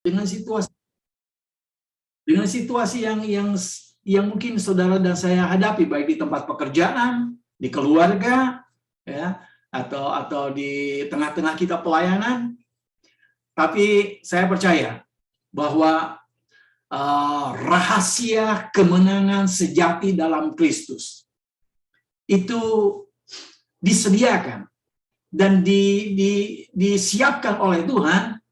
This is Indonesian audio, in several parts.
dengan situasi yang mungkin saudara dan saya hadapi, baik di tempat pekerjaan, di keluarga, ya, atau di tengah-tengah kita pelayanan. Tapi saya percaya bahwa rahasia kemenangan sejati dalam Kristus itu disediakan dan disiapkan oleh Tuhan,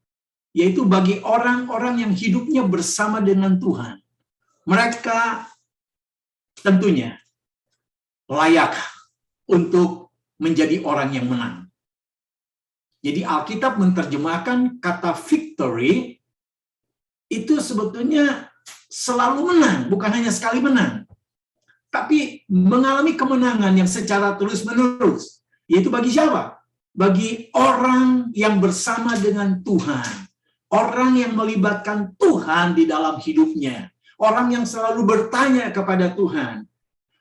yaitu bagi orang-orang yang hidupnya bersama dengan Tuhan. Mereka tentunya layak untuk menjadi orang yang menang. Jadi Alkitab menerjemahkan kata victory itu sebetulnya selalu menang, bukan hanya sekali menang, tapi mengalami kemenangan yang secara terus-menerus. Yaitu bagi siapa? Bagi orang yang bersama dengan Tuhan. Orang yang melibatkan Tuhan di dalam hidupnya. Orang yang selalu bertanya kepada Tuhan.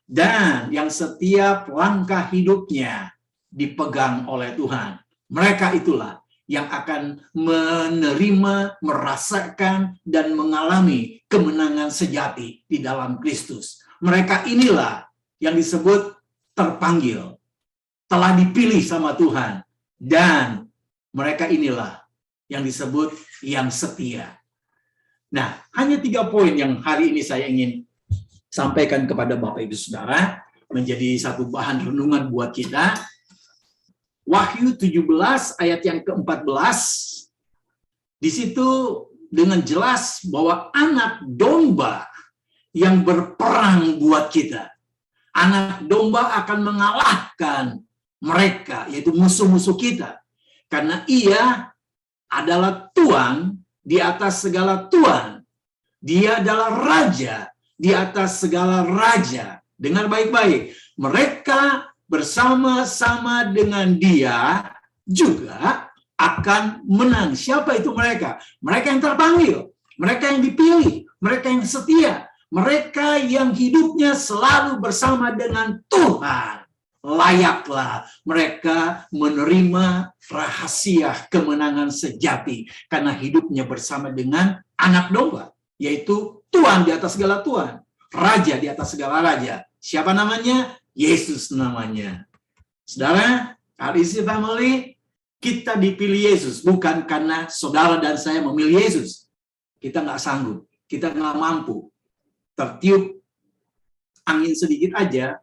Dan yang setiap langkah hidupnya dipegang oleh Tuhan. Mereka itulah yang akan menerima, merasakan, dan mengalami kemenangan sejati di dalam Kristus. Mereka inilah yang disebut terpanggil, telah dipilih sama Tuhan, dan mereka inilah yang disebut yang setia. Nah, hanya 3 poin yang hari ini saya ingin sampaikan kepada Bapak Ibu Saudara, menjadi satu bahan renungan buat kita. Wahyu 17 ayat yang ke-14, di situ dengan jelas bahwa anak domba yang berperang buat kita. Anak domba akan mengalahkan mereka, yaitu musuh-musuh kita. Karena ia adalah Tuan di atas segala Tuan. Dia adalah Raja di atas segala Raja. Dengar baik-baik. Mereka bersama-sama dengan dia juga akan menang. Siapa itu mereka? Mereka yang terpanggil. Mereka yang dipilih. Mereka yang setia. Mereka yang hidupnya selalu bersama dengan Tuhan. Layaklah mereka menerima rahasia kemenangan sejati karena hidupnya bersama dengan anak domba, yaitu Tuhan di atas segala Tuhan, Raja di atas segala Raja. Siapa namanya? Yesus namanya. Saudara, RIC Family, kita dipilih Yesus bukan karena saudara dan saya memilih Yesus. Kita nggak sanggup, kita nggak mampu. Tertiup angin sedikit aja,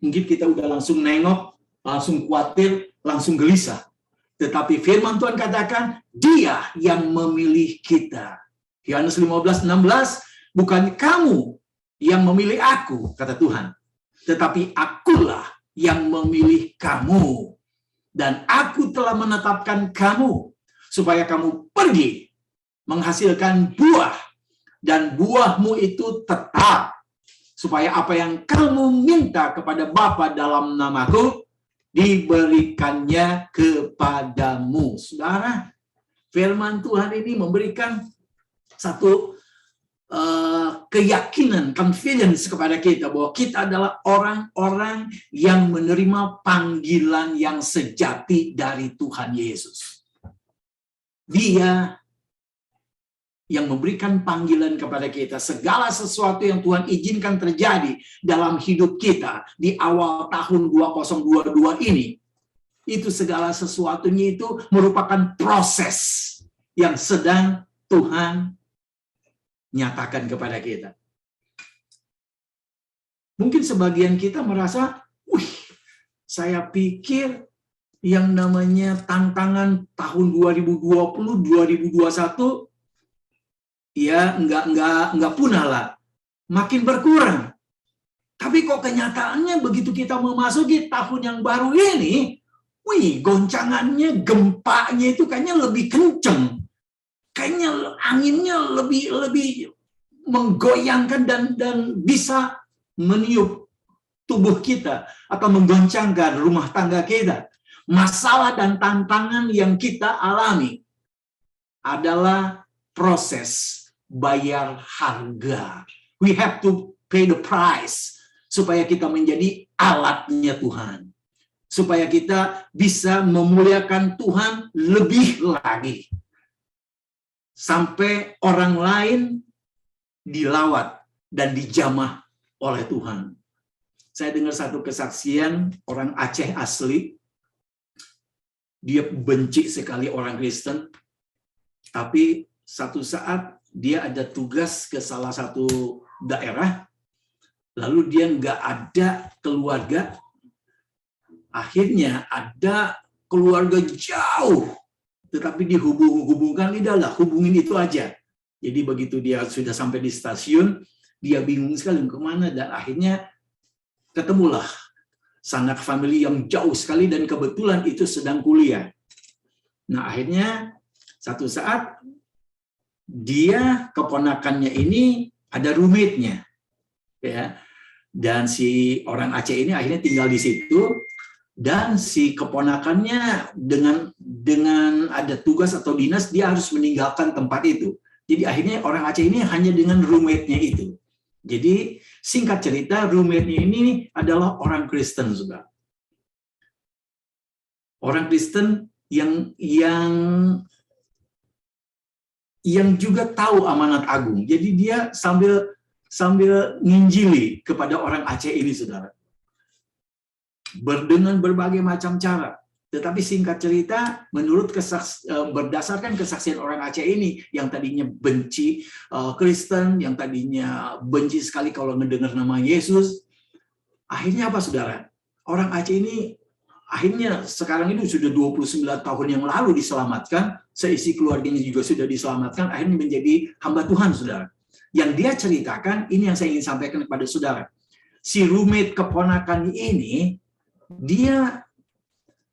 mungkin kita udah langsung nengok, langsung khawatir, langsung gelisah. Tetapi firman Tuhan katakan, dia yang memilih kita. Yohanes 15:16, bukan kamu yang memilih aku, kata Tuhan. Tetapi akulah yang memilih kamu. Dan aku telah menetapkan kamu, supaya kamu pergi menghasilkan buah. Dan buahmu itu tetap, supaya apa yang kamu minta kepada Bapa dalam namaku, diberikannya kepadamu. Saudara, firman Tuhan ini memberikan satu keyakinan, confidence kepada kita bahwa kita adalah orang-orang yang menerima panggilan yang sejati dari Tuhan Yesus. Dia yang memberikan panggilan kepada kita. Segala sesuatu yang Tuhan izinkan terjadi dalam hidup kita di awal tahun 2022 ini, itu segala sesuatunya itu merupakan proses yang sedang Tuhan nyatakan kepada kita. Mungkin sebagian kita merasa, saya pikir yang namanya tantangan tahun 2020, 2021, ya nggak punah lah, makin berkurang. Tapi kok kenyataannya begitu kita memasuki tahun yang baru ini, goncangannya, gempanya itu kayaknya lebih kenceng. Kayaknya anginnya lebih menggoyangkan dan bisa meniup tubuh kita atau menggoncangkan rumah tangga kita. Masalah dan tantangan yang kita alami adalah proses bayar harga. We have to pay the price supaya kita menjadi alatnya Tuhan. Supaya kita bisa memuliakan Tuhan lebih lagi. sampai orang lain dilawat dan dijamah oleh Tuhan. Saya dengar satu kesaksian orang Aceh asli, dia benci sekali orang Kristen, tapi satu saat dia ada tugas ke salah satu daerah, lalu dia nggak ada keluarga, akhirnya ada keluarga jauh, tetapi dihubung-hubungkan, tidaklah, hubungin itu aja. Jadi begitu dia sudah sampai di stasiun, dia bingung sekali kemana, dan akhirnya ketemulah sanak family yang jauh sekali, dan kebetulan itu sedang kuliah. Nah, akhirnya satu saat dia, keponakannya ini ada roommate-nya, ya, dan si orang Aceh ini akhirnya tinggal di situ, dan si keponakannya dengan ada tugas atau dinas, dia harus meninggalkan tempat itu. Jadi akhirnya orang Aceh ini hanya dengan roommate-nya itu. Jadi singkat cerita, roommate-nya ini adalah orang Kristen juga. Orang Kristen yang juga tahu amanat agung. Jadi dia sambil nginjili kepada orang Aceh ini, saudara. Dengan berbagai macam cara. Tetapi singkat cerita, berdasarkan kesaksian orang Aceh ini, yang tadinya benci Kristen, yang tadinya benci sekali kalau mendengar nama Yesus, akhirnya apa, saudara? Orang Aceh ini akhirnya sekarang ini sudah 29 tahun yang lalu diselamatkan, seisi keluarganya juga sudah diselamatkan, akhirnya menjadi hamba Tuhan, saudara. Yang dia ceritakan, ini yang saya ingin sampaikan kepada saudara. Si roommate keponakan ini, dia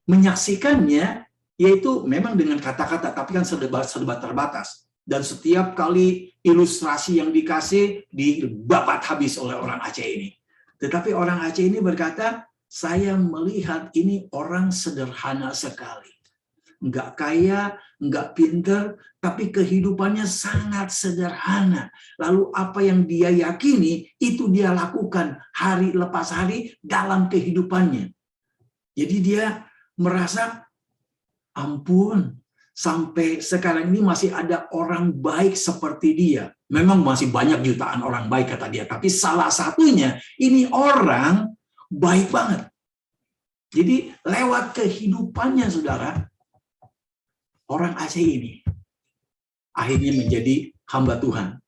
menyaksikannya, yaitu memang dengan kata-kata, tapi kan serba terbatas. Dan setiap kali ilustrasi yang dikasih, dibabat habis oleh orang Aceh ini. Tetapi orang Aceh ini berkata, saya melihat ini orang sederhana sekali. Nggak kaya, nggak pinter, tapi kehidupannya sangat sederhana. Lalu apa yang dia yakini, itu dia lakukan hari lepas hari dalam kehidupannya. Jadi dia merasa, ampun, sampai sekarang ini masih ada orang baik seperti dia. Memang masih banyak jutaan orang baik, kata dia. Tapi salah satunya, ini orang baik banget. Jadi lewat kehidupannya, saudara, orang Aceh ini akhirnya menjadi hamba Tuhan.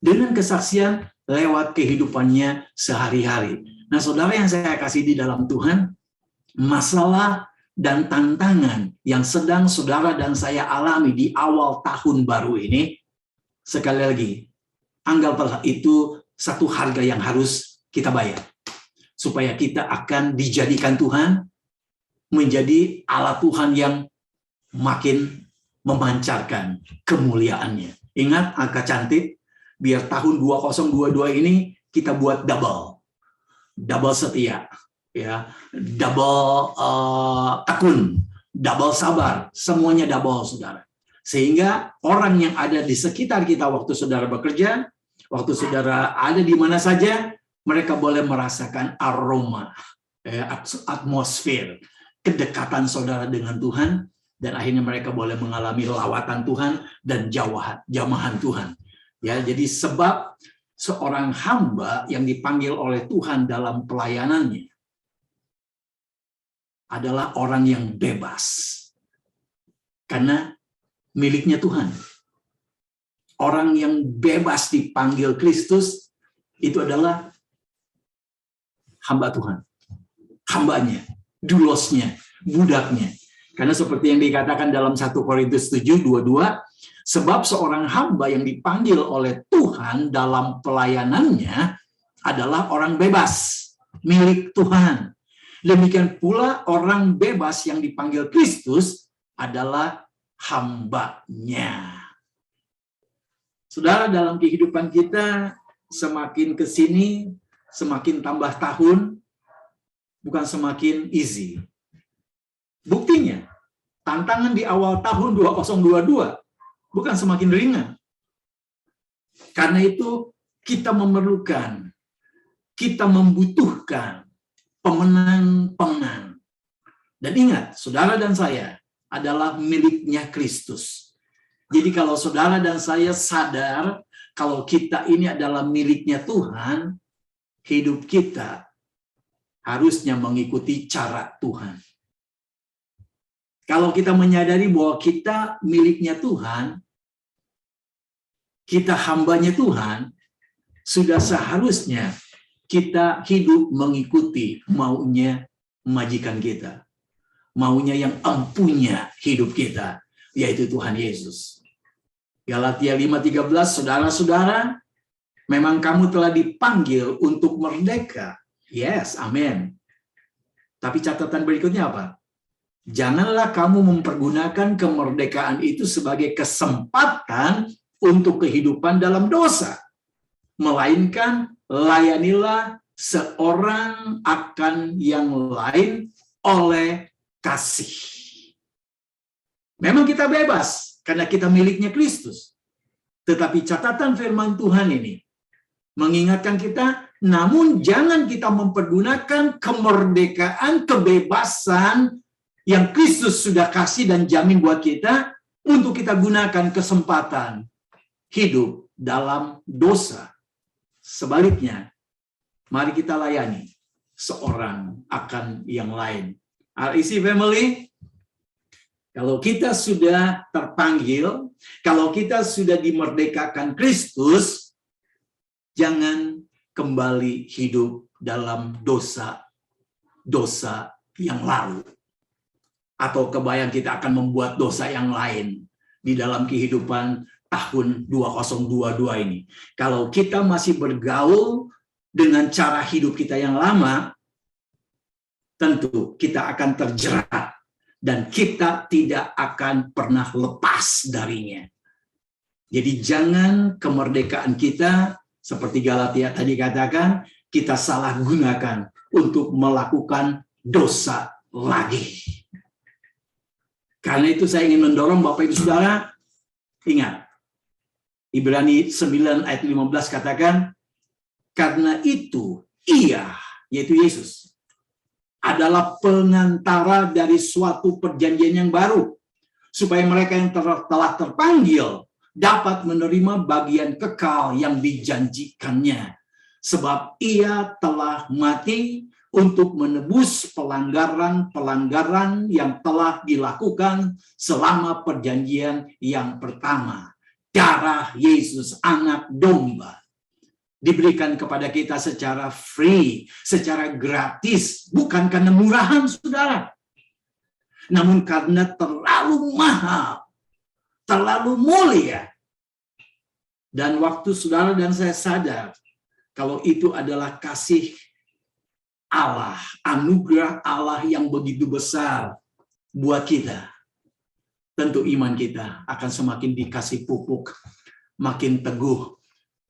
Dengan kesaksian lewat kehidupannya sehari-hari. Nah, saudara yang saya kasih di dalam Tuhan, masalah dan tantangan yang sedang saudara dan saya alami di awal tahun baru ini, sekali lagi, anggaplah itu satu harga yang harus kita bayar. Supaya kita akan dijadikan Tuhan menjadi alat Tuhan yang makin memancarkan kemuliaannya. Ingat angka cantik, biar tahun 2022 ini kita buat double setia, ya, double tekun, double sabar, semuanya double, saudara. Sehingga orang yang ada di sekitar kita waktu saudara bekerja, waktu saudara ada di mana saja, mereka boleh merasakan aroma, atmosfer, kedekatan saudara dengan Tuhan, dan akhirnya mereka boleh mengalami lawatan Tuhan dan jamahan Tuhan. Ya, jadi sebab seorang hamba yang dipanggil oleh Tuhan dalam pelayanannya adalah orang yang bebas, karena miliknya Tuhan. Orang yang bebas dipanggil Kristus itu adalah hamba Tuhan, hambanya, dulosnya, budaknya. Karena seperti yang dikatakan dalam 1 Korintus 7:22, sebab seorang hamba yang dipanggil oleh Tuhan dalam pelayanannya adalah orang bebas, milik Tuhan. Demikian pula orang bebas yang dipanggil Kristus adalah hambanya. Saudara, dalam kehidupan kita semakin ke sini, semakin tambah tahun, bukan semakin easy. Buktinya, tantangan di awal tahun 2022 bukan semakin ringan. Karena itu kita memerlukan, kita membutuhkan pemenang-pemenang. Dan ingat, saudara dan saya, adalah miliknya Kristus. Jadi kalau saudara dan saya sadar kalau kita ini adalah miliknya Tuhan, hidup kita harusnya mengikuti cara Tuhan. Kalau kita menyadari bahwa kita miliknya Tuhan, kita hambanya Tuhan, sudah seharusnya kita hidup mengikuti maunya majikan kita. Maunya yang empunya hidup kita, yaitu Tuhan Yesus. Galatia 5:13, saudara-saudara, memang kamu telah dipanggil untuk merdeka. Yes, amin. Tapi catatan berikutnya apa? Janganlah kamu mempergunakan kemerdekaan itu sebagai kesempatan untuk kehidupan dalam dosa. Melainkan layanilah seorang akan yang lain oleh kasih. Memang kita bebas karena kita miliknya Kristus. Tetapi catatan firman Tuhan ini mengingatkan kita, namun jangan kita mempergunakan kemerdekaan, kebebasan yang Kristus sudah kasih dan jamin buat kita untuk kita gunakan kesempatan hidup dalam dosa. Sebaliknya, mari kita layani seorang akan yang lain. REC Family, kalau kita sudah terpanggil, kalau kita sudah dimerdekakan Kristus, jangan kembali hidup dalam dosa yang lalu. Atau kebayang kita akan membuat dosa yang lain di dalam kehidupan tahun 2022 ini. Kalau kita masih bergaul dengan cara hidup kita yang lama, tentu kita akan terjerat dan kita tidak akan pernah lepas darinya. Jadi jangan kemerdekaan kita, seperti Galatia tadi katakan, kita salah gunakan untuk melakukan dosa lagi. Karena itu saya ingin mendorong Bapak Ibu Saudara, ingat, Ibrani 9 ayat 15 katakan, karena itu ia, yaitu Yesus, adalah pengantara dari suatu perjanjian yang baru, supaya mereka yang telah terpanggil dapat menerima bagian kekal yang dijanjikannya. Sebab ia telah mati untuk menebus pelanggaran-pelanggaran yang telah dilakukan selama perjanjian yang pertama. Darah Yesus, anak domba, diberikan kepada kita secara free, secara gratis, bukan karena murahan, saudara. Namun karena terlalu mahal, terlalu mulia. Dan waktu saudara dan saya sadar, kalau itu adalah kasih Allah, anugerah Allah yang begitu besar buat kita, tentu iman kita akan semakin dikasih pupuk, makin teguh,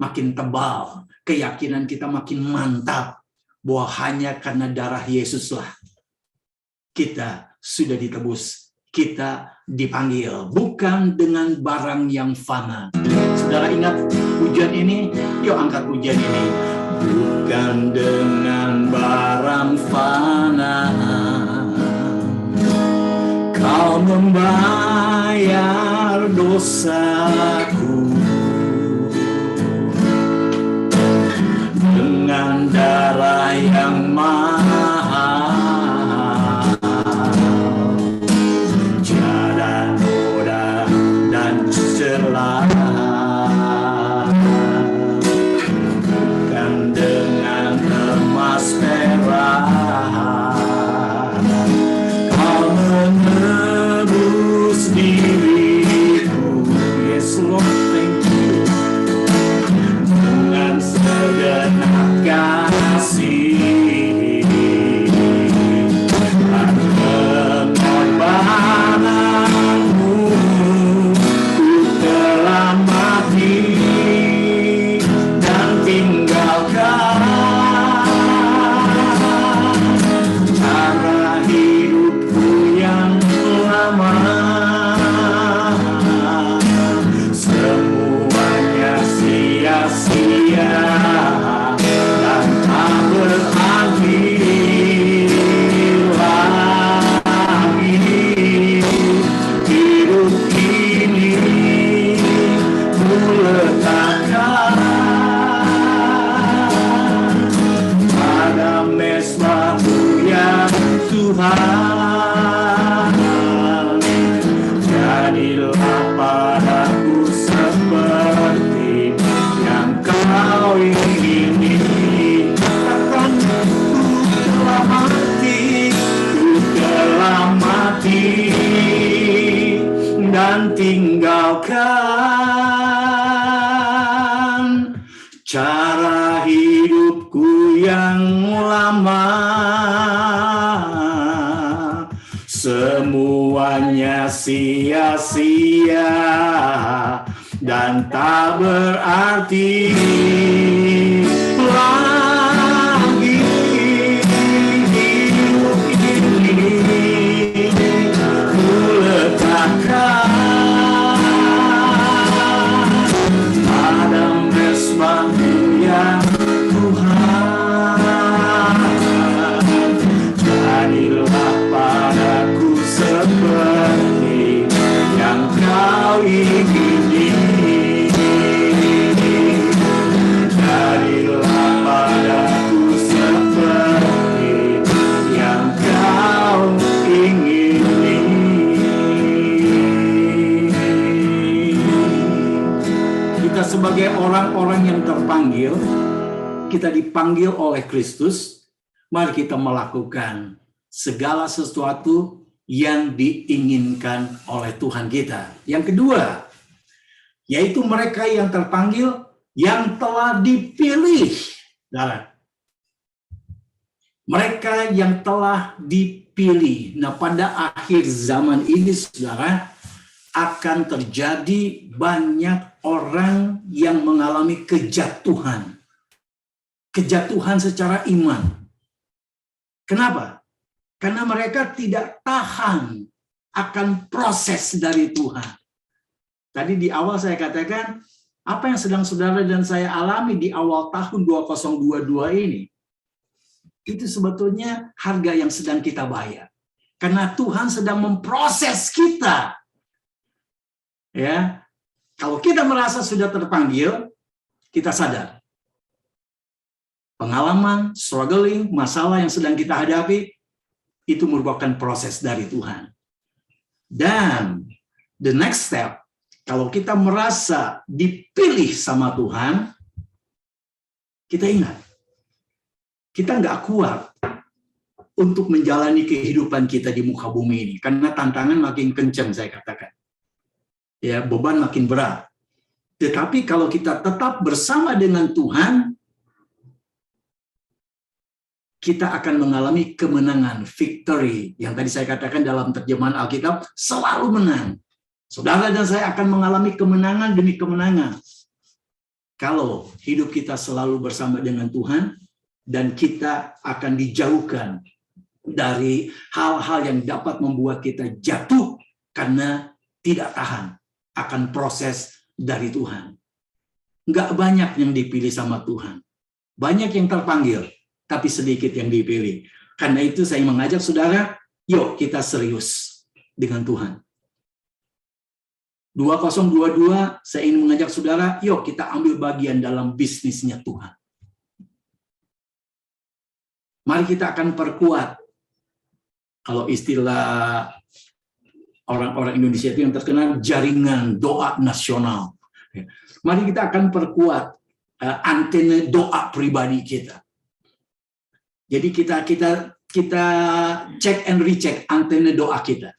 makin tebal, keyakinan kita makin mantap bahwa hanya karena darah Yesuslah kita sudah ditebus, kita dipanggil, bukan dengan barang yang fana. Saudara ingat pujian ini? Yuk angkat pujian ini. Bukan dengan barang fana kau membayar dosaku, dengan darah yang mahal, tiada noda dan celah. Kau menebus diriku, yes Lord, thank you, dengan segenap kasih, pengorbananmu ku telah padaku seperti yang kau ingini. Katakan ku telah mati dan tinggalkan cara hidupku yang lama. Semuanya sia-sia dan tak berarti lagi. Hidup ini ku letakkan pada mesbah-Mu ya Tuhan. Jadilah padaku seperti yang kau ingini. Jadilah padaku seperti yang kau ingini. Kita sebagai orang-orang yang terpanggil, kita dipanggil oleh Kristus, mari kita melakukan segala sesuatu yang diinginkan oleh Tuhan kita. Yang kedua, yaitu mereka yang terpanggil, yang telah dipilih. Mereka yang telah dipilih. Nah, pada akhir zaman ini, saudara, akan terjadi banyak orang yang mengalami kejatuhan. Kejatuhan secara iman. Kenapa? Karena mereka tidak tahan akan proses dari Tuhan. Tadi di awal saya katakan, apa yang sedang saudara dan saya alami di awal tahun 2022 ini, itu sebetulnya harga yang sedang kita bayar. Karena Tuhan sedang memproses kita. Ya, kalau kita merasa sudah terpanggil, kita sadar. Pengalaman, struggling, masalah yang sedang kita hadapi, itu merupakan proses dari Tuhan. Dan the next step, kalau kita merasa dipilih sama Tuhan, kita ingat, kita nggak kuat untuk menjalani kehidupan kita di muka bumi ini. Karena tantangan makin kencang, saya katakan. Ya, beban makin berat. Tetapi kalau kita tetap bersama dengan Tuhan, kita akan mengalami kemenangan, victory. Yang tadi saya katakan dalam terjemahan Alkitab, selalu menang. Saudara dan saya akan mengalami kemenangan demi kemenangan. Kalau hidup kita selalu bersama dengan Tuhan, dan kita akan dijauhkan dari hal-hal yang dapat membuat kita jatuh karena tidak tahan akan proses dari Tuhan. Nggak banyak yang dipilih sama Tuhan. Banyak yang terpanggil, tapi sedikit yang dipilih. Karena itu saya mengajak saudara, yuk kita serius dengan Tuhan. 2022, saya ingin mengajak saudara, yuk kita ambil bagian dalam bisnisnya Tuhan. Mari kita akan perkuat. Kalau istilah orang-orang Indonesia itu yang terkenal jaringan doa nasional. Mari kita akan perkuat antena doa pribadi kita. Jadi kita cek and recheck antena doa kita.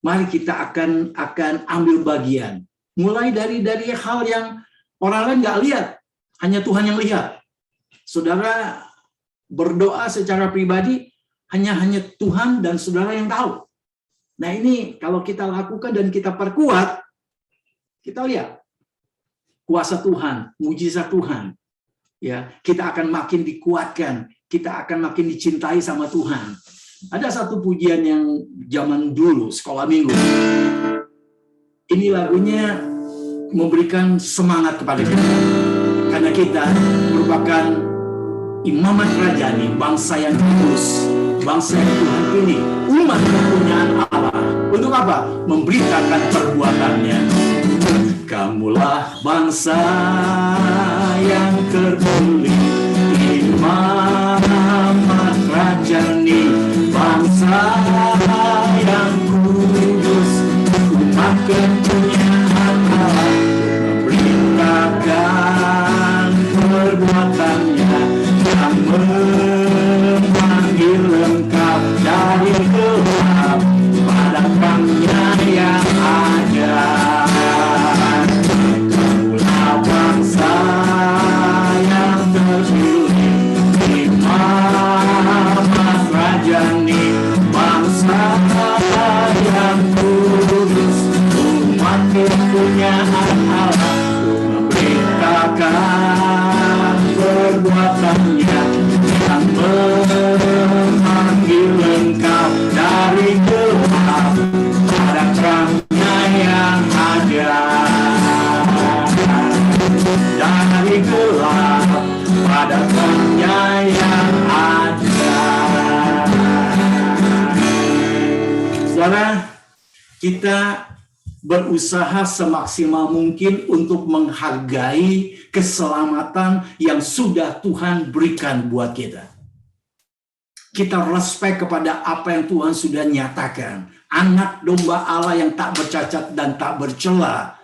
Mari kita akan ambil bagian. Mulai dari hal yang orang lain nggak lihat, hanya Tuhan yang lihat. Saudara berdoa secara pribadi, hanya Tuhan dan saudara yang tahu. Nah ini kalau kita lakukan dan kita perkuat, kita lihat kuasa Tuhan, mujizat Tuhan. Ya, kita akan makin dikuatkan, kita akan makin dicintai sama Tuhan. Ada satu pujian yang zaman dulu sekolah minggu. Ini lagunya memberikan semangat kepada kita, karena kita merupakan imamat kerajaan, bangsa yang kudus, bangsa yang Tuhan pilih, umat kepunyaan Allah. Untuk apa? Memberitakan perbuatannya. Kamulah bangsa yang terpilih, imamat kerajaan, bangsa yang kudus, umat kepunyaan Allah, memberitakan perbuatannya yang memanggil engkau dari gelap pada terangnya yang ada, dari gelap pada terangnya yang ada. Saudara, kita berusaha semaksimal mungkin untuk menghargai keselamatan yang sudah Tuhan berikan buat kita. Kita respect kepada apa yang Tuhan sudah nyatakan. Anak domba Allah yang tak bercacat dan tak bercela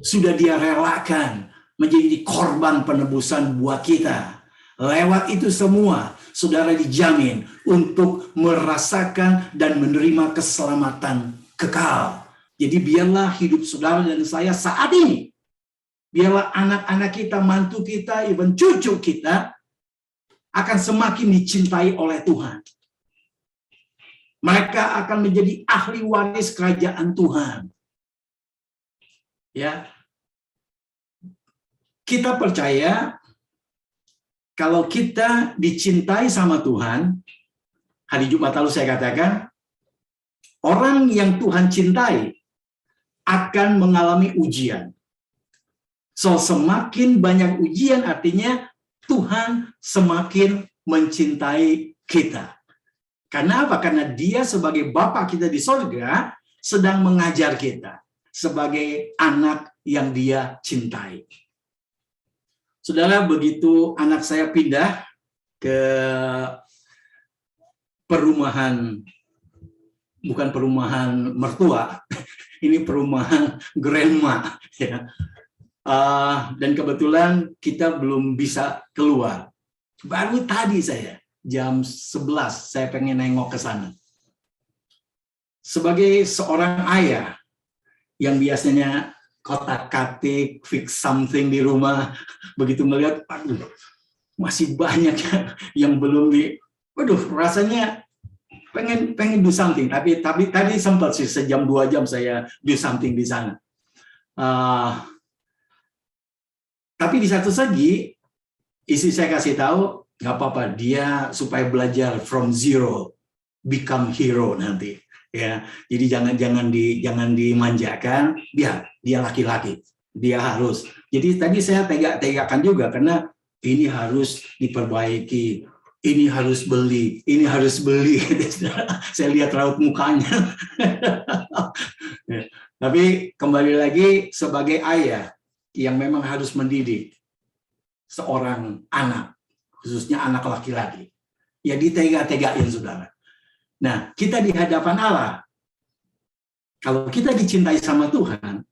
sudah Dia relakan menjadi korban penebusan buat kita. Lewat itu semua, saudara dijamin untuk merasakan dan menerima keselamatan kekal. Jadi biarlah hidup saudara dan saya saat ini, biarlah anak-anak kita, mantu kita, even cucu kita akan semakin dicintai oleh Tuhan. Mereka akan menjadi ahli waris kerajaan Tuhan. Ya, kita percaya kalau kita dicintai sama Tuhan, hari Jumat lalu saya katakan, orang yang Tuhan cintai akan mengalami ujian. So, semakin banyak ujian artinya Tuhan semakin mencintai kita. Karena apa? Karena Dia sebagai Bapa kita di sorga sedang mengajar kita sebagai anak yang Dia cintai. Saudara, begitu anak saya pindah ke perumahan, bukan perumahan mertua, ini perumahan grandma, ya. Dan kebetulan kita belum bisa keluar. Baru tadi saya, jam 11, saya pengen nengok ke sana. Sebagai seorang ayah yang biasanya kotak-katik, fix something di rumah, begitu melihat, aduh, masih banyak yang belum rasanya pengen do something, tapi tadi sempat sih sejam 2 jam saya do something di sana. Tapi di satu segi istri saya kasih tahu nggak apa-apa, dia supaya belajar from zero become hero nanti, ya. Jadi jangan dimanjakan, dia laki-laki, dia harus. Jadi tadi saya tegakan juga karena ini harus diperbaiki. Ini harus beli, ini harus beli. Saya lihat raut mukanya. Tapi kembali lagi sebagai ayah yang memang harus mendidik seorang anak, khususnya anak laki-laki, ya ditega-tegain, saudara. Nah, kita di hadapan Allah, kalau kita dicintai sama Tuhan,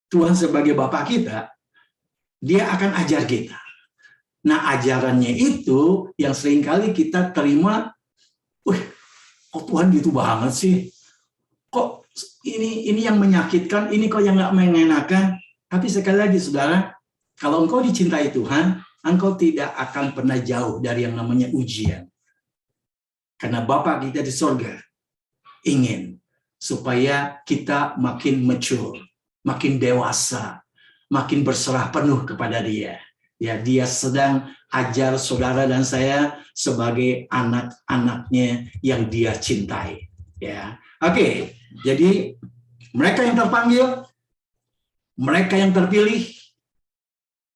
Tuhan sebagai Bapa kita, Dia akan ajar kita. Nah, ajarannya itu yang seringkali kita terima, kok Tuhan gitu banget sih? Kok ini yang menyakitkan, ini kok yang nggak mengenakan? Tapi sekali lagi, saudara, kalau engkau dicintai Tuhan, engkau tidak akan pernah jauh dari yang namanya ujian. Karena Bapa kita di sorga ingin supaya kita makin mature, makin dewasa, makin berserah penuh kepada Dia. Ya, Dia sedang ajar saudara dan saya sebagai anak-anaknya yang Dia cintai. Ya, oke. Jadi mereka yang terpanggil, mereka yang terpilih,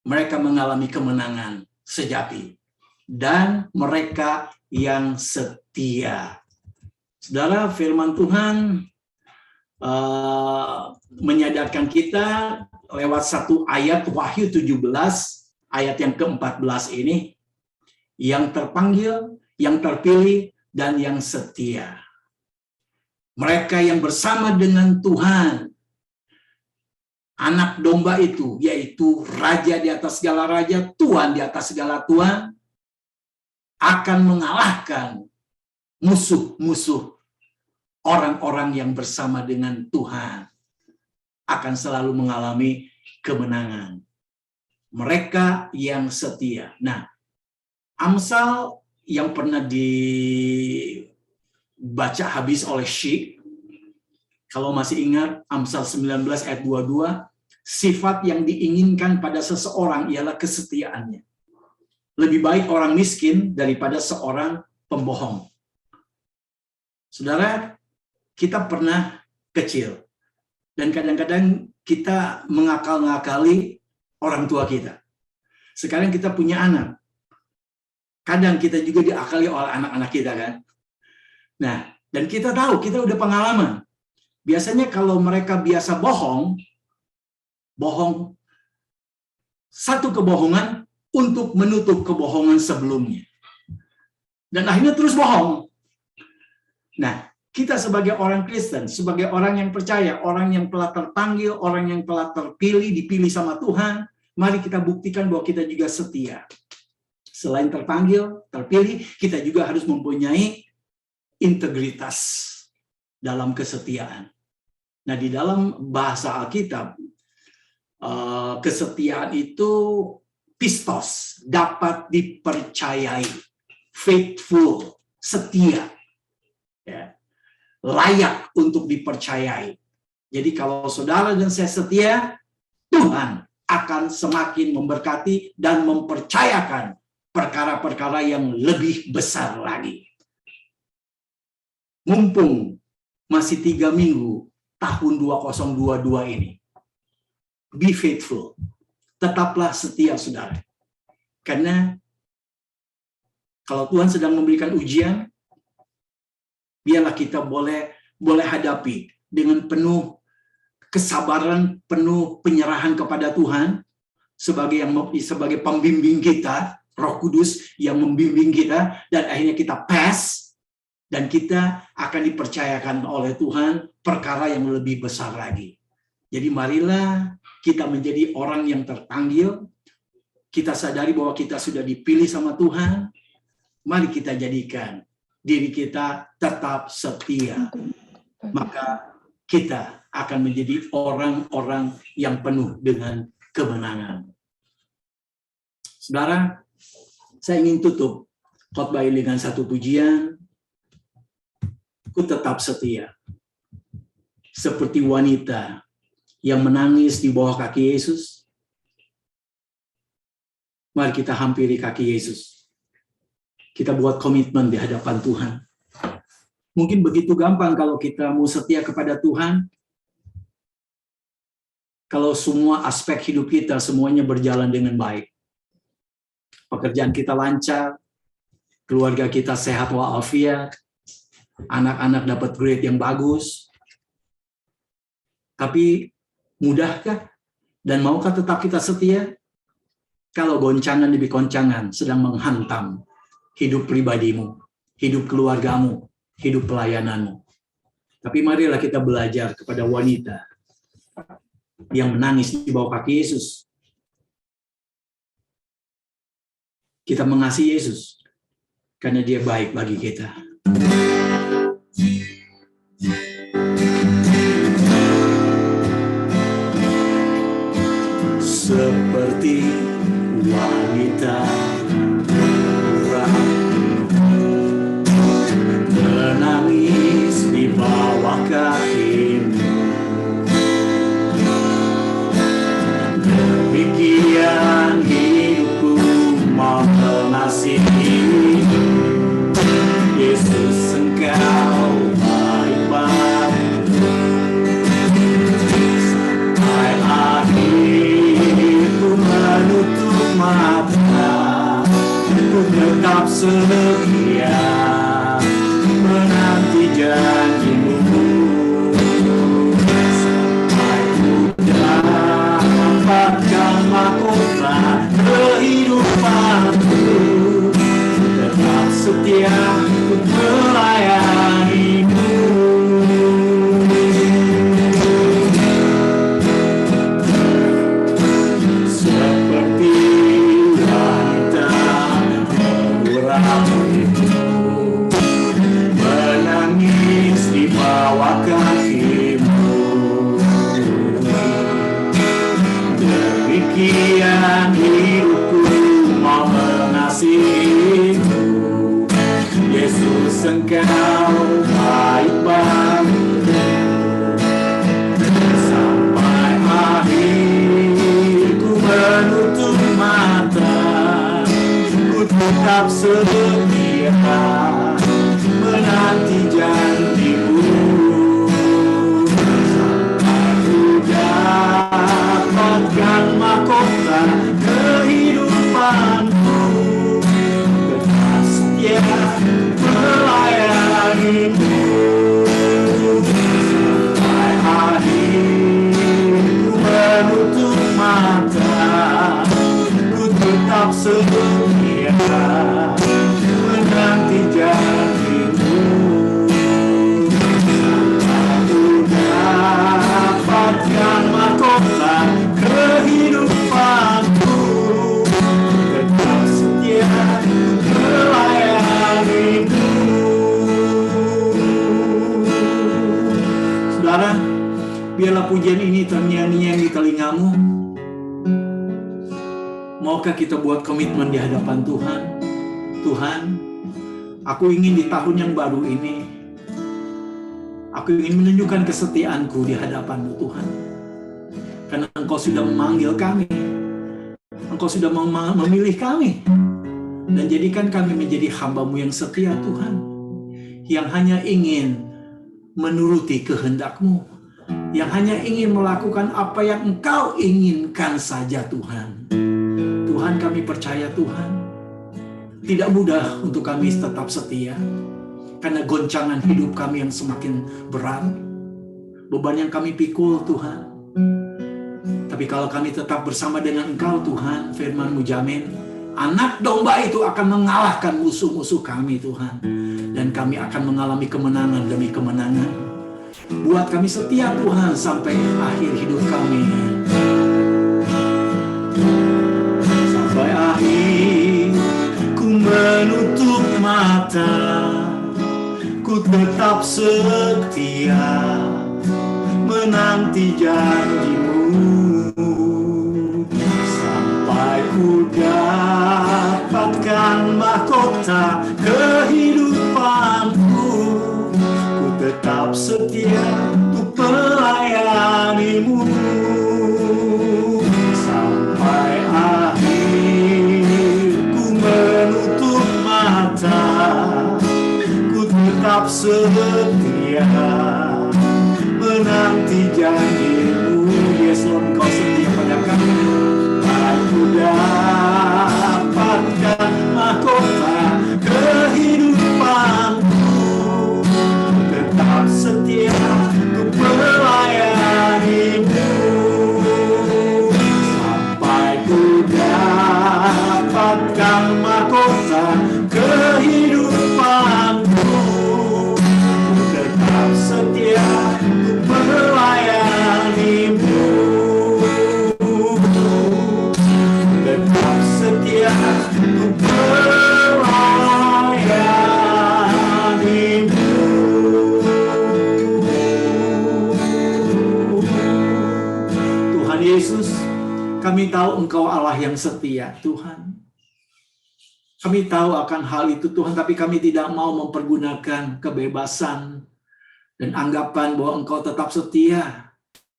mereka mengalami kemenangan sejati, dan mereka yang setia. Saudara, firman Tuhan menyadarkan kita lewat satu ayat Wahyu 17 ayat yang ke-14 ini, yang terpanggil, yang terpilih, dan yang setia. Mereka yang bersama dengan Tuhan, anak domba itu, yaitu Raja di atas segala raja, Tuhan di atas segala Tuhan, akan mengalahkan musuh-musuh orang-orang yang bersama dengan Tuhan, akan selalu mengalami kemenangan. Mereka yang setia. Nah, Amsal yang pernah dibaca habis oleh Syekh, Kalau masih ingat Amsal 19 ayat 22, sifat yang diinginkan pada seseorang ialah kesetiaannya. Lebih baik orang miskin daripada seorang pembohong. Saudara, kita pernah kecil. Dan kadang-kadang kita mengakal-ngakali orang tua kita. Sekarang kita punya anak. Kadang kita juga diakali oleh anak-anak kita kan. Nah, dan kita tahu, kita udah pengalaman. Biasanya kalau mereka biasa bohong satu kebohongan untuk menutup kebohongan sebelumnya. Dan akhirnya terus bohong. Nah, kita sebagai orang Kristen, sebagai orang yang percaya, orang yang telah terpanggil, orang yang telah terpilih, dipilih sama Tuhan, mari kita buktikan bahwa kita juga setia. Selain terpanggil, terpilih, kita juga harus mempunyai integritas dalam kesetiaan. Nah, di dalam bahasa Alkitab, kesetiaan itu pistos, dapat dipercayai, faithful, setia, ya, layak untuk dipercayai. Jadi kalau saudara dan saya setia, Tuhan akan semakin memberkati dan mempercayakan perkara-perkara yang lebih besar lagi. Mumpung masih 3 minggu tahun 2022 ini, be faithful, tetaplah setia saudara. Karena kalau Tuhan sedang memberikan ujian, biarlah kita boleh hadapi dengan penuh kesabaran, penuh penyerahan kepada Tuhan sebagai pembimbing kita, Roh Kudus yang membimbing kita, dan akhirnya kita pass, dan kita akan dipercayakan oleh Tuhan perkara yang lebih besar lagi. Jadi marilah kita menjadi orang yang terpanggil, kita sadari bahwa kita sudah dipilih sama Tuhan, mari kita jadikan diri kita tetap setia. Maka kita akan menjadi orang-orang yang penuh dengan kemenangan. Saudara, saya ingin tutup khotbah ini dengan satu pujian. Ku tetap setia. Seperti wanita yang menangis di bawah kaki Yesus. Mari kita hampiri kaki Yesus. Kita buat komitmen di hadapan Tuhan. Mungkin begitu gampang kalau kita mau setia kepada Tuhan. Kalau semua aspek hidup kita semuanya berjalan dengan baik. Pekerjaan kita lancar, keluarga kita sehat walafiat, anak-anak dapat grade yang bagus. Tapi mudahkah dan maukah tetap kita setia? Kalau goncangan demi goncangan sedang menghantam hidup pribadimu, hidup keluargamu, hidup pelayananmu. Tapi marilah kita belajar kepada wanita yang menangis di bawah kaki Yesus. Kita mengasihi Yesus karena Dia baik bagi kita. Seperti wanita murah menangis di bawah kaki-Mu, demikian hidupku mau mengasihi Yesus, Engkau baik bagiku. Sampai akhirku menutup mata, ku tetap setia menanti janji-Mu. Sampai ku dapatkan mahkota kehidupanku, tetap setia untuk melayani-Mu. Seperti wanita murah menangis di bawah kaki-Mu, demikian hidupku mau mengasihi-Mu. Yesus, Engkau baik bagiku. tetap setia menanti janji-Mu sampai ku dapatkan mahkota kehidupanku, tetap setia melayani-Mu sampai akhir ku menutup mata, ku tetap setia menanti janji-Mu sampai ku dapatkan mahkota kehidupanku, tetap setia melayani-Mu. Saudara, biarlah pujian ini ternyanyi di telingamu. Maukah kita buat komitmen di hadapan Tuhan? Tuhan, aku ingin di tahun yang baru ini, aku ingin menunjukkan kesetiaanku di hadapan-Mu Tuhan. Karena Engkau sudah memanggil kami, Engkau sudah memilih kami, dan jadikan kami menjadi hamba-Mu yang setia Tuhan, yang hanya ingin menuruti kehendak-Mu, yang hanya ingin melakukan apa yang Engkau inginkan saja Tuhan. Tuhan, kami percaya Tuhan, tidak mudah untuk kami tetap setia, karena goncangan hidup kami yang semakin berat, beban yang kami pikul Tuhan. Tapi kalau kami tetap bersama dengan Engkau Tuhan, firman-Mu jamin, anak domba itu akan mengalahkan musuh-musuh kami Tuhan. Dan kami akan mengalami kemenangan demi kemenangan. Buat kami setia Tuhan sampai akhir hidup kami. Sampai akhir ku menutup mata, ku tetap setia menanti janji-Mu sampai ku dapatkan mahkota kehidupanku, ku tetap setia untuk melayani-Mu sampai akhir ku menutup mata, ku tetap setia menanti janji-Mu. Yes Lord, Engkau setia pada kami, aku dapatkan mahkota kehidupanku, tetap setia untuk melayani-Mu sampai ku dapatkan mahkota kehidupanku, tetap setia untuk melayani-Mu, tetap setia untuk melayani-Mu. Tuhan Yesus, kami tahu Engkau Allah yang setia Tuhan. Kami tahu akan hal itu Tuhan, tapi kami tidak mau mempergunakan kebebasan dan anggapan bahwa Engkau tetap setia,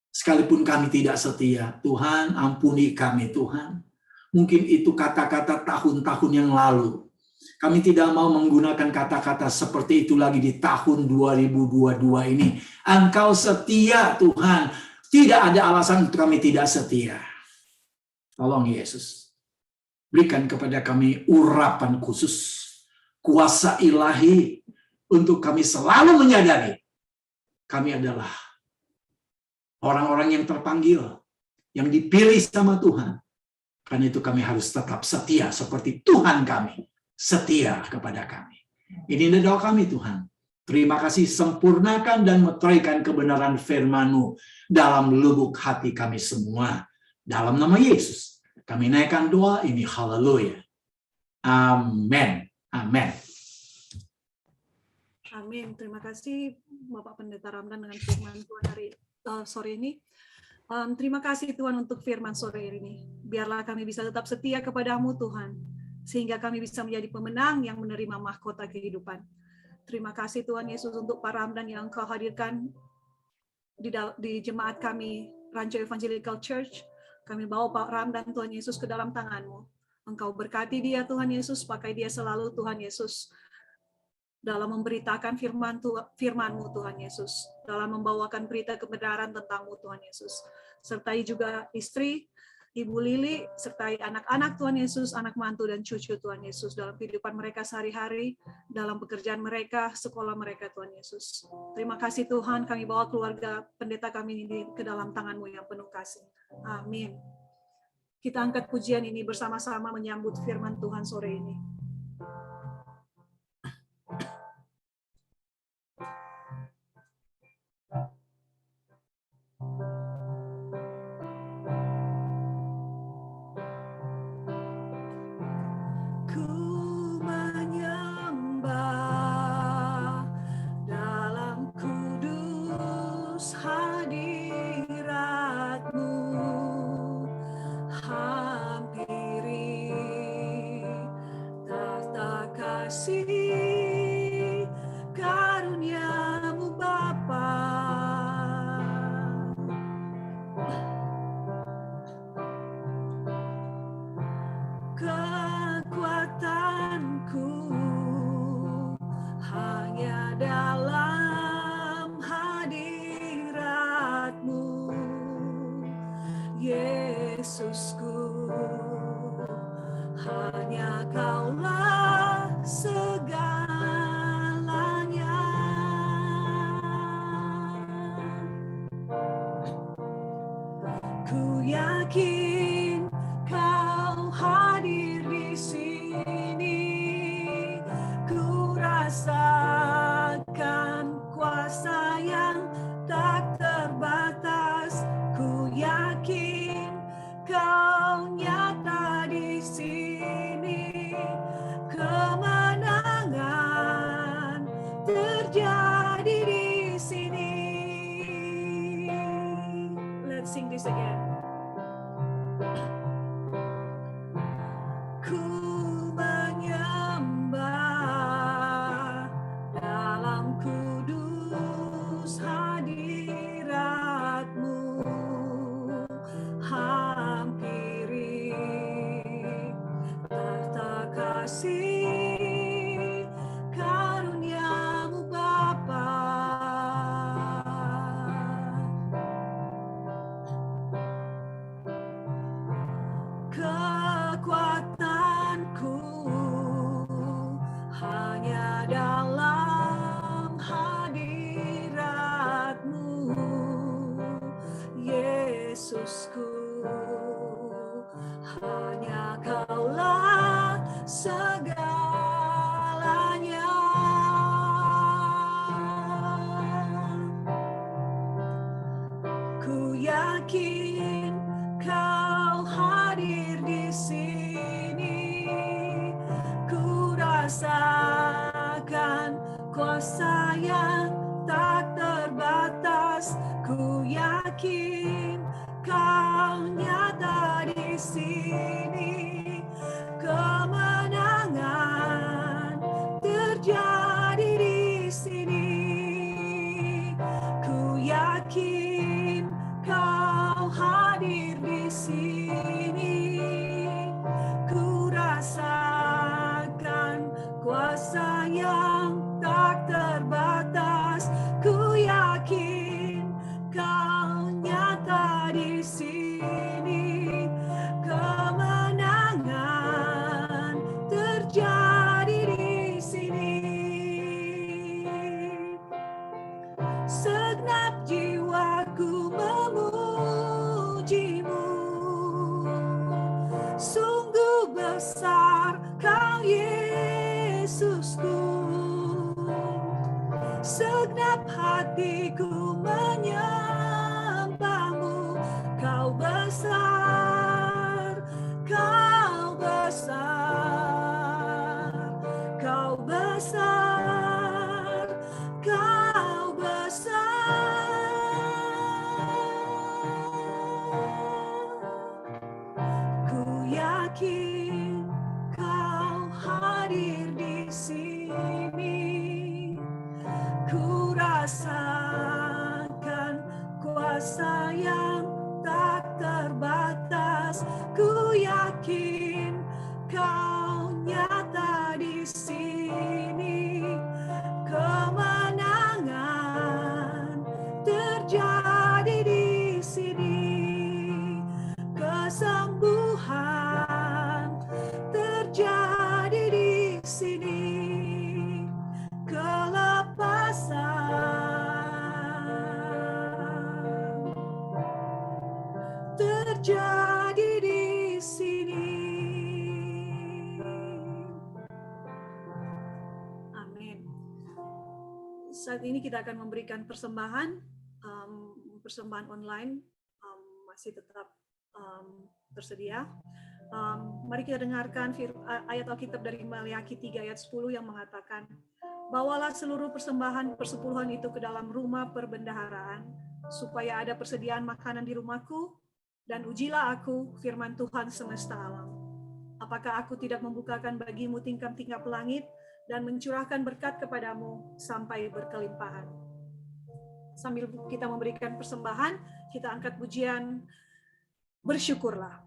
sekalipun kami tidak setia. Tuhan, ampuni kami Tuhan. Mungkin itu kata-kata tahun-tahun yang lalu. Kami tidak mau menggunakan kata-kata seperti itu lagi di tahun 2022 ini. Engkau setia Tuhan. Tidak ada alasan untuk kami tidak setia. Tolong Yesus. Berikan kepada kami urapan khusus, kuasa ilahi, untuk kami selalu menyadari kami adalah orang-orang yang terpanggil, yang dipilih sama Tuhan. Karena itu kami harus tetap setia seperti Tuhan kami setia kepada kami. Ini doa kami Tuhan. Terima kasih, sempurnakan dan meteraikan kebenaran firman-Mu dalam lubuk hati kami semua. Dalam nama Yesus kami naikkan doa ini, haleluya. Amin. Amin. Amin. Terima kasih Bapak Pendeta Ramdan dengan firman Tuhan hari sore ini. Terima kasih Tuhan untuk firman sore ini. Biarlah kami bisa tetap setia kepadamu Tuhan, sehingga kami bisa menjadi pemenang yang menerima mahkota kehidupan. Terima kasih Tuhan Yesus untuk Pak Ramdan yang Engkau hadirkan di jemaat kami, Rancho Evangelical Church. Kami bawa Pak Ramdan Tuhan Yesus ke dalam tangan-Mu. Engkau berkati dia Tuhan Yesus, pakai dia selalu Tuhan Yesus dalam memberitakan firman-Mu Tuhan Yesus, dalam membawakan berita kebenaran tentang-Mu Tuhan Yesus. Sertai juga istri, Ibu Lili, sertai anak-anak Tuhan Yesus, anak mantu dan cucu Tuhan Yesus dalam kehidupan mereka sehari-hari, dalam pekerjaan mereka, sekolah mereka Tuhan Yesus. Terima kasih Tuhan, kami bawa keluarga pendeta kami ini ke dalam tangan-Mu yang penuh kasih. Amin. Kita angkat pujian ini bersama-sama menyambut firman Tuhan sore ini. Yesusku, hanya Kaulah segalanya. Ku yakin Kau hadir di sini, ku rasakan kuasa yang tak terbatas. Ku yakin Kau nyata di sini, kemenangan terjadi di sini. Let's sing this again. Ku menyembah dalam kudus hadirat-Mu, hampiri tahta kasih karunia-Mu Bapa. Kekuatanku hanya dalam hadirat-Mu, Yesusku, hanya Kaulah segalanya. Ku yakin Kau hadir di sini, ku rasakan kuasa yang tak terbatas. Ku yakin Kau nyata di sini, kemenangan terjadi di sini. Ku yakin Kau hadir di sini, ku rasakan kuasa yang tak terbatas. Ku yakin Kau nyata di sini, kemenangan terjadi di sini. Segenap jiwaku memuji-Mu, sungguh besar Kau Yesusku. Segenap hatiku menyembah-Mu, Kau besar, Kau besar, Kau besar, Kau besar. Ku yakin Kau hadir di sini, ku rasakan kuasa yang tak terbatas. kesembuhan terjadi di sini, kelepasan terjadi di sini. Amin. Saat ini kita akan memberikan persembahan, persembahan online masih tetap tersedia. Mari kita dengarkan ayat Alkitab dari Maliaki 3 ayat 10 yang mengatakan, bawalah seluruh persembahan persepuluhan itu ke dalam rumah perbendaharaan, supaya ada persediaan makanan di rumahku, dan ujilah aku, firman Tuhan semesta alam. Apakah aku tidak membukakan bagimu tingkap-tingkap langit, dan mencurahkan berkat kepadamu sampai berkelimpahan. Sambil kita memberikan persembahan, kita angkat pujian, bersyukurlah.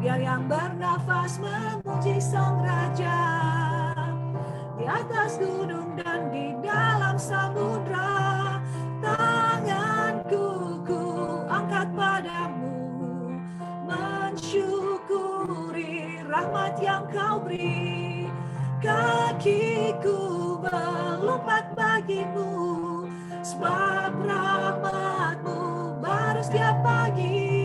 Biar yang bernafas memuji Sang Raja, di atas gunung dan di dalam samudra. Tanganku ku angkat padamu, mensyukuri rahmat yang kau beri. Kakiku melompat bagimu, sebab rahmatmu baru setiap pagi.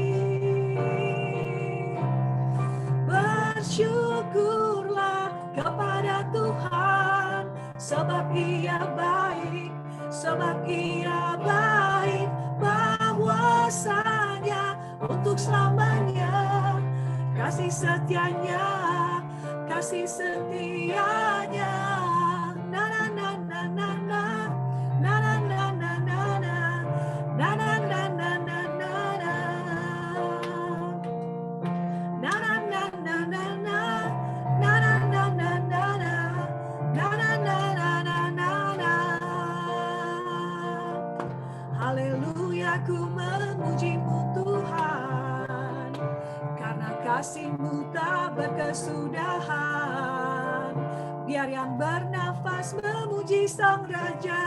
Bersyukurlah kepada Tuhan, sebab Ia baik, sebab Ia baik, bahwasanya untuk selamanya kasih setianya, kasih setianya. Na na na na na na, na na na na na na, na na na na na na. Haleluya, ku memuji-Mu Tuhan, karena kasih-Mu tak berkesudahan. Biar yang bernafas memuji Sang Raja,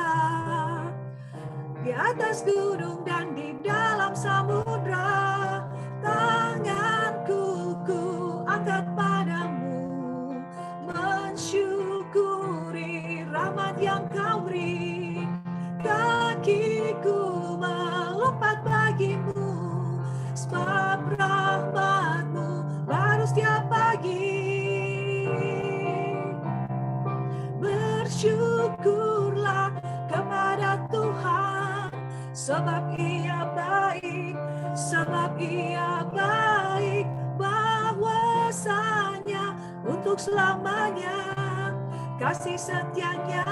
di atas gunung dan di dalam samudra. Tanganku ku angkat padamu, mensyukuri rahmat yang kau beri. Kakiku melompat bagimu, sebab rahmatmu baru setiap pagi. Bersyukurlah kepada Tuhan, sebab Ia baik, sebab Ia baik, bahwasanya untuk selamanya kasih setianya,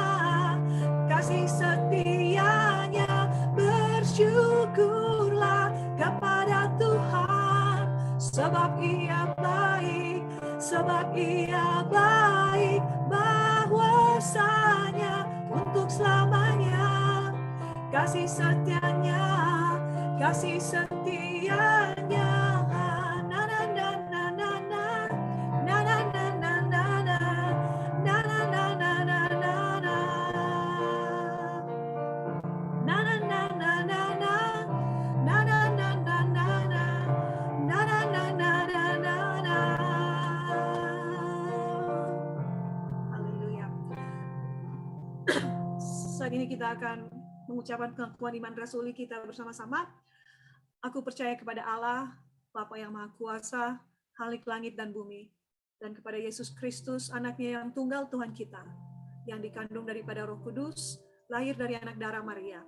kasih setianya. Bersyukurlah kepada Tuhan, sebab Ia baik, sebab Ia baik, bahwasanya untuk selamanya kasih setianya, kasih setianya. Na na na na na na, na na na na na na, na na na na na na na, na na na na na na, na na na na na na, na na na na na na na. Haleluya. Saat ini kita akan mengucapkan pengakuan iman rasuli kita bersama-sama. Aku percaya kepada Allah, Bapa yang Maha Kuasa, Khalik langit dan bumi, dan kepada Yesus Kristus, anaknya yang tunggal Tuhan kita, yang dikandung daripada Roh Kudus, lahir dari anak darah Maria,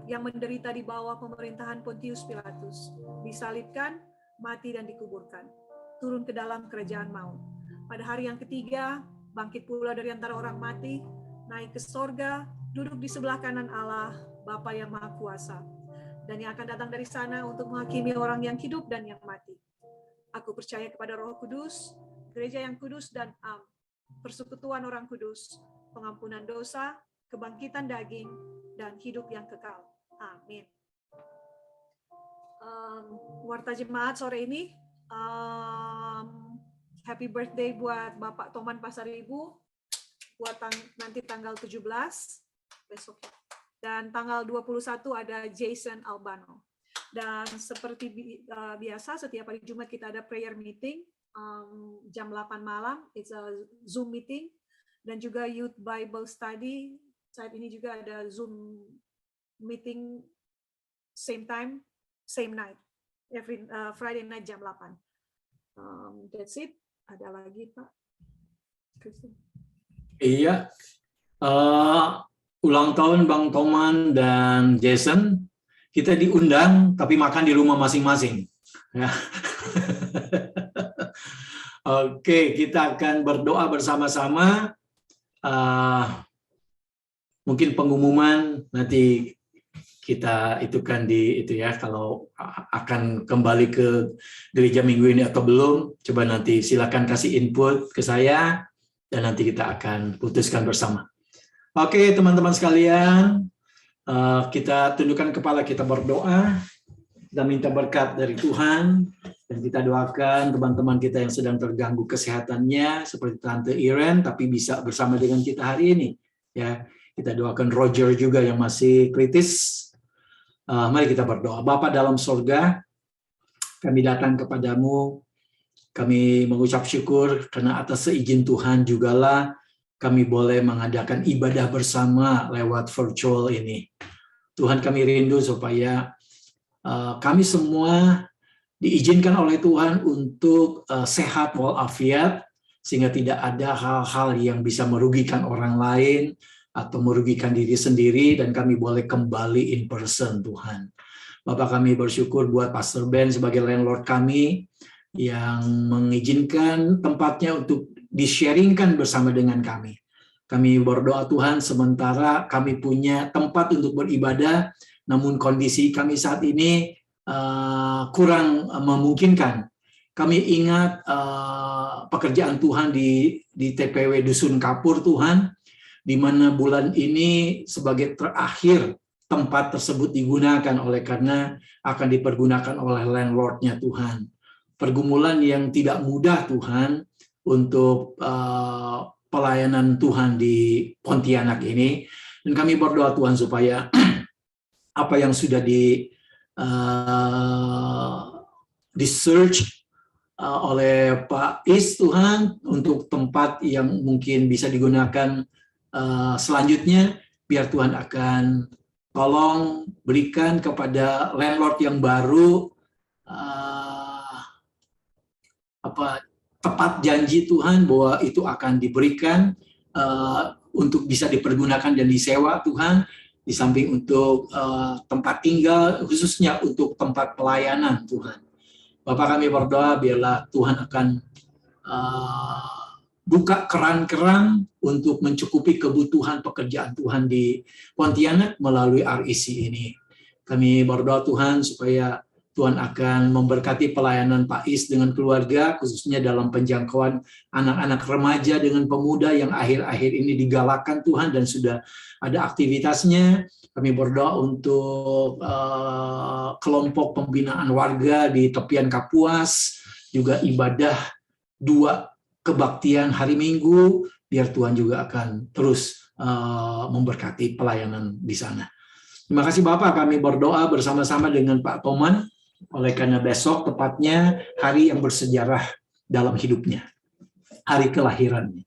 yang menderita di bawah pemerintahan Pontius Pilatus, disalibkan, mati dan dikuburkan, turun ke dalam kerajaan maut. Pada hari yang ketiga, bangkit pula dari antara orang mati, naik ke sorga, duduk di sebelah kanan Allah, Bapa yang Maha Kuasa, dan yang akan datang dari sana untuk menghakimi orang yang hidup dan yang mati. Aku percaya kepada Roh Kudus, gereja yang kudus dan am, persekutuan orang kudus, pengampunan dosa, kebangkitan daging, dan hidup yang kekal. Amin. Warta jemaat sore ini, happy birthday buat Bapak Toman Pasaribu, buat nanti tanggal 17, besok ya. Dan tanggal 21 ada Jason Albano. Dan seperti biasa, setiap hari Jumat kita ada prayer meeting, jam 8 malam, it's a Zoom meeting, dan juga Youth Bible Study, saat ini juga ada Zoom meeting, same time, same night, every Friday night jam 8. That's it. Ada lagi, Pak? Kristen. Iya, ulang tahun Bang Toman dan Jason, kita diundang tapi makan di rumah masing-masing. Ya. Oke, kita akan berdoa bersama-sama. Mungkin pengumuman nanti kita itukan di itu ya, kalau akan kembali ke gereja minggu ini atau belum, coba nanti silakan kasih input ke saya dan nanti kita akan putuskan bersama. Oke, teman-teman sekalian, kita tundukkan kepala, kita berdoa dan minta berkat dari Tuhan, dan kita doakan teman-teman kita yang sedang terganggu kesehatannya seperti Tante Iren tapi bisa bersama dengan kita hari ini ya. Kita doakan Roger juga yang masih kritis. Mari kita berdoa. Bapa dalam surga, kami datang kepadamu, kami mengucap syukur karena atas seizin Tuhan jugalah kami boleh mengadakan ibadah bersama lewat virtual ini. Tuhan, kami rindu supaya kami semua diizinkan oleh Tuhan untuk sehat walafiat, sehingga tidak ada hal-hal yang bisa merugikan orang lain atau merugikan diri sendiri, dan kami boleh kembali in person, Tuhan. Bapak, kami bersyukur buat Pastor Ben sebagai landlord kami yang mengizinkan tempatnya untuk di-sharingkan bersama dengan kami. Kami berdoa Tuhan, sementara kami punya tempat untuk beribadah, namun kondisi kami saat ini kurang memungkinkan. Kami ingat pekerjaan Tuhan di TPW Dusun Kapur, Tuhan, di mana bulan ini sebagai terakhir tempat tersebut digunakan oleh karena akan dipergunakan oleh landlordnya, Tuhan. Pergumulan yang tidak mudah, Tuhan, untuk pelayanan Tuhan di Pontianak ini. Dan kami berdoa Tuhan supaya apa yang sudah di search oleh Pak Is, Tuhan, untuk tempat yang mungkin bisa digunakan selanjutnya, biar Tuhan akan tolong berikan kepada landlord yang baru tepat janji Tuhan bahwa itu akan diberikan untuk bisa dipergunakan dan disewa, Tuhan, di samping untuk tempat tinggal, khususnya untuk tempat pelayanan, Tuhan. Bapak, kami berdoa biarlah Tuhan akan buka keran-keran untuk mencukupi kebutuhan pekerjaan Tuhan di Pontianak melalui REC ini. Kami berdoa Tuhan supaya Tuhan akan memberkati pelayanan Pak Is dengan keluarga, khususnya dalam penjangkauan anak-anak remaja dengan pemuda yang akhir-akhir ini digalakkan Tuhan dan sudah ada aktivitasnya. Kami berdoa untuk kelompok pembinaan warga di tepian Kapuas, juga ibadah 2 kebaktian hari Minggu, biar Tuhan juga akan terus memberkati pelayanan di sana. Terima kasih Bapak, kami berdoa bersama-sama dengan Pak Toman, oleh karena besok tepatnya hari yang bersejarah dalam hidupnya, hari kelahirannya.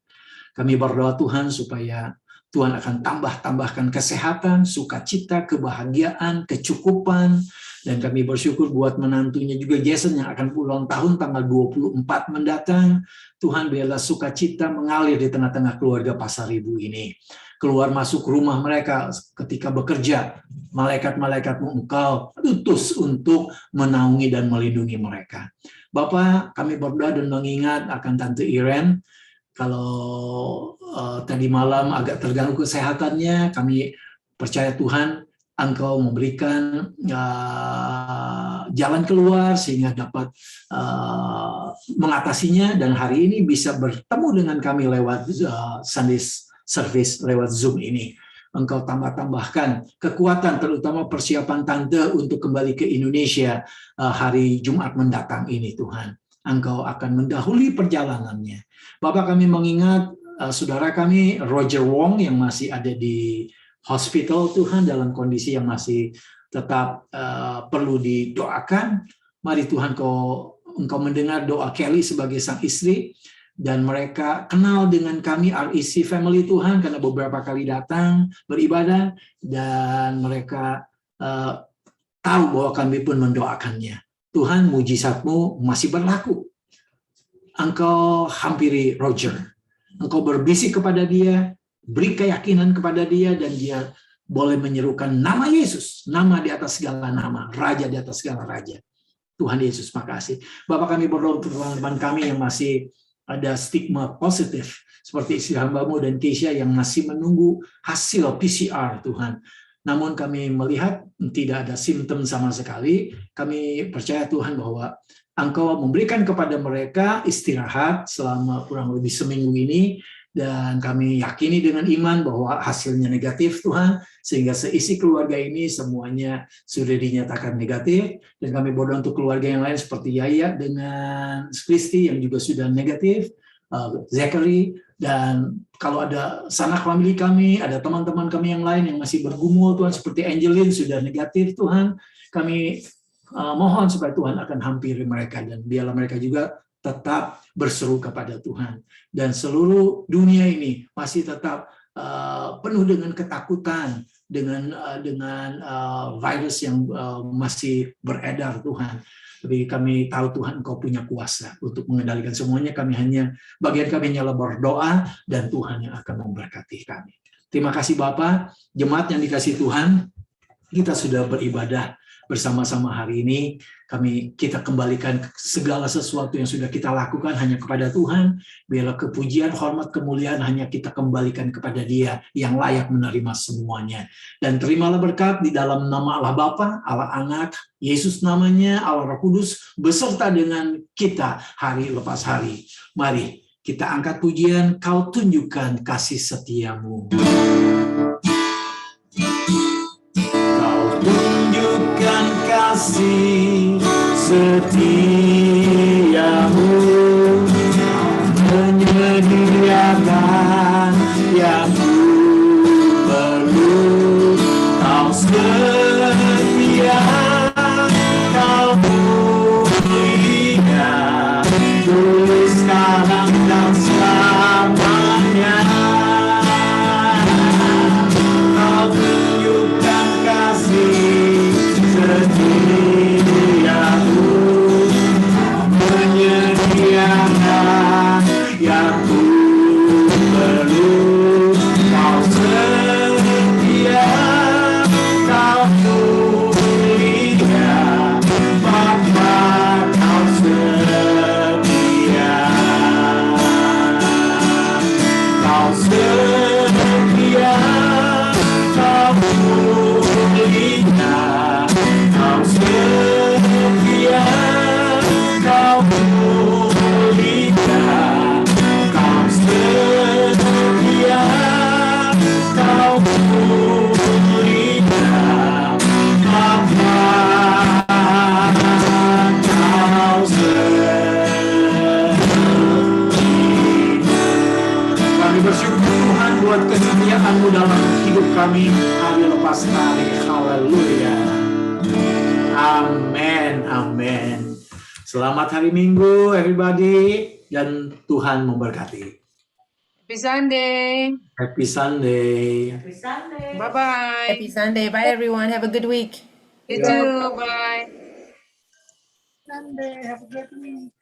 Kami berdoa Tuhan supaya Tuhan akan tambahkan kesehatan, sukacita, kebahagiaan, kecukupan, dan kami bersyukur buat menantunya juga Jason yang akan ulang tahun tanggal 24 mendatang. Tuhan, biarlah sukacita mengalir di tengah-tengah keluarga Pasaribu ini. Keluar masuk rumah mereka ketika bekerja, malaikat-malaikatmu Engkau utus untuk menaungi dan melindungi mereka. Bapak, kami berdoa dan mengingat akan Tante Iren. Kalau tadi malam agak terganggu kesehatannya, kami percaya Tuhan Engkau memberikan jalan keluar sehingga dapat mengatasinya, dan hari ini bisa bertemu dengan kami lewat Sunday service lewat Zoom ini. Engkau tambahkan kekuatan, terutama persiapan tante untuk kembali ke Indonesia hari Jumat mendatang ini, Tuhan. Engkau akan mendahului perjalanannya. Bapak, kami mengingat saudara kami Roger Wong yang masih ada di hospital, Tuhan, dalam kondisi yang masih tetap perlu didoakan. Mari Tuhan, Engkau mendengar doa Kelly sebagai sang istri, dan mereka kenal dengan kami REC Family, Tuhan, karena beberapa kali datang beribadah, dan mereka tahu bahwa kami pun mendoakannya. Tuhan, mujizat-Mu masih berlaku. Engkau hampiri Roger. Engkau berbisik kepada dia, beri keyakinan kepada dia, dan dia boleh menyerukan nama Yesus, nama di atas segala nama, Raja di atas segala raja. Tuhan Yesus, makasih. Bapak, kami berdoa untuk teman-teman kami yang masih ada stigma positif, seperti istri hamba-Mu dan Keisha yang masih menunggu hasil PCR, Tuhan. Namun kami melihat tidak ada simptom sama sekali. Kami percaya Tuhan bahwa Engkau memberikan kepada mereka istirahat selama kurang lebih seminggu ini, dan kami yakini dengan iman bahwa hasilnya negatif, Tuhan, sehingga seisi keluarga ini semuanya sudah dinyatakan negatif, dan kami berdoa untuk keluarga yang lain seperti Yaya dengan Kristi yang juga sudah negatif, Zachary, dan kalau ada sanak famili kami, ada teman-teman kami yang lain yang masih bergumul, Tuhan, seperti Angelin sudah negatif, Tuhan, kami mohon supaya Tuhan akan hampiri mereka, dan biarlah mereka juga tetap berseru kepada Tuhan. Dan seluruh dunia ini masih tetap penuh dengan ketakutan, dengan virus yang masih beredar, Tuhan. Tapi kami tahu Tuhan, Engkau punya kuasa untuk mengendalikan semuanya. Bagian kami hanyalah berdoa, dan Tuhan yang akan memberkati kami. Terima kasih Bapak, jemaat yang dikasihi Tuhan, kita sudah beribadah bersama-sama hari ini. Kita kembalikan segala sesuatu yang sudah kita lakukan hanya kepada Tuhan. Biarlah kepujian, hormat, kemuliaan hanya kita kembalikan kepada Dia yang layak menerima semuanya. Dan terimalah berkat di dalam nama Allah Bapa, Allah Anak, Yesus namanya, Allah Roh Kudus, beserta dengan kita hari lepas hari. Mari kita angkat pujian, Kau tunjukkan kasih setiamu. Tunjukkan kasih setiamu, menyediakan yang ku perlu. Kau setia, Kau mulia, dulu sekarang dan selamanya. Kau tunjukkan kasih setiamu, menyediakan yang ku perlu. Kau setia, Kau mulia, Bapa, Kau setia. Kau setia, Kau mulia, Kau setia, Kau mulia, Kau setia, Kau mulia, Bapa, Kau setia. Kami bersyukur Tuhan buat kesetiaan-Mu dalam hidup kami hari lepas hari. Haleluya. Amin, amin. Selamat hari Minggu, everybody, dan Tuhan memberkati. Happy Sunday. Happy Sunday. Happy Sunday. Bye-bye. Happy Sunday. Bye, everyone. Have a good week. You too. Bye. Sunday. Have a good week.